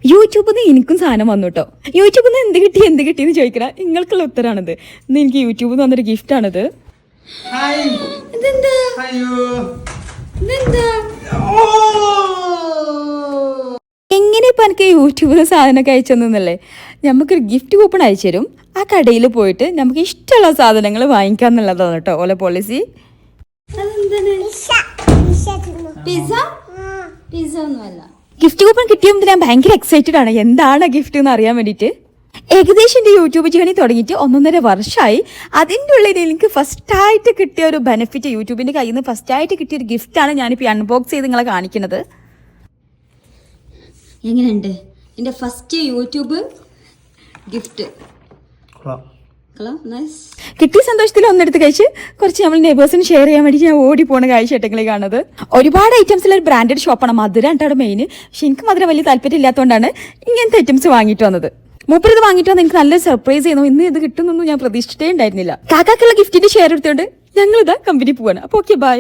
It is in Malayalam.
യൂട്യൂബിൽ നിന്ന് എനിക്കും സാധനം വന്നു കേട്ടോ. യൂട്യൂബിൽ നിന്ന് എന്ത് കിട്ടിയെന്ന് ചോദിക്കണ നിങ്ങൾക്കുള്ള ഉത്തരാണിത്. ഇന്ന് എനിക്ക് യൂട്യൂബിൽ നിന്ന് വന്നൊരു ഗിഫ്റ്റാണിത്. എങ്ങനെ ഇപ്പം എനിക്ക് യൂട്യൂബിൽ നിന്ന് സാധനമൊക്കെ അയച്ചു തന്നല്ലേ. നമുക്കൊരു ഗിഫ്റ്റ് കൂപ്പൺ അയച്ചു തരും. ആ കടയിൽ പോയിട്ട് നമുക്ക് ഇഷ്ടമുള്ള സാധനങ്ങൾ വാങ്ങിക്കാന്നുള്ളതാണ് കേട്ടോ ഓലെ പോളിസി. ഗിഫ്റ്റ് കൂപ്പൺ കിട്ടിയപ്പോൾ ഞാൻ ഭയങ്കര എക്സൈറ്റഡ് ആണ് എന്താണ് ഗിഫ്റ്റ് എന്ന് അറിയാൻ വേണ്ടിയിട്ട്. ഏകദേശം എൻ്റെ യൂട്യൂബ് ജേണി തുടങ്ങിയിട്ട് 1.5 വർഷമായി. അതിൻ്റെ ഉള്ളിൽ എനിക്ക് ഫസ്റ്റായിട്ട് കിട്ടിയ ഒരു ബെനിഫിറ്റ്, യൂട്യൂബിൻ്റെ കയ്യിൽ നിന്ന് ഫസ്റ്റായിട്ട് കിട്ടിയൊരു ഗിഫ്റ്റാണ് ഞാനിപ്പോൾ അൺബോക്സ് ചെയ്ത് നിങ്ങളെ കാണിക്കുന്നത്. എങ്ങനെയുണ്ട് എൻ്റെ ഫസ്റ്റ് യൂട്യൂബ് ഗിഫ്റ്റ്? കിട്ടിയ സന്തോഷത്തിൽ ഒന്നെടുത്ത് കഴിച്ച് കുറച്ച് നമ്മൾ നെയ്ബേഴ്സിന് ഷെയർ ചെയ്യാൻ വേണ്ടി ഞാൻ ഓടി പോണ കാഴ്ചയായിട്ടെങ്കിൽ കാണുന്നത്. ഒരുപാട് ഐറ്റംസിൽ ഒരു ബ്രാൻഡഡ് ഷോപ്പാണ്. മധുരം ആണ് മെയിൻ. പക്ഷെ എനിക്ക് മധുരം വലിയ താല്പര്യം ഇല്ലാത്തതുകൊണ്ടാണ് ഇങ്ങനത്തെ ഐറ്റംസ് വാങ്ങിയിട്ട് വന്നത്. മൂപ്പരത് വാങ്ങിയിട്ട് വന്ന് എനിക്ക് നല്ല സർപ്രൈസ് ചെയ്യുന്നു. ഇന്ന് ഇത് കിട്ടുന്നൊന്നും ഞാൻ പ്രതീക്ഷിച്ചിട്ടേ ഉണ്ടായിരുന്നില്ല. കാക്കാക്കുള്ള ഗിഫ്റ്റിന്റെ ഷെയർ എടുത്തുകൊണ്ട് ഞങ്ങളിതാ കമ്പനി പോവാണ്. അപ്പോൾ ഓക്കെ, ബൈ.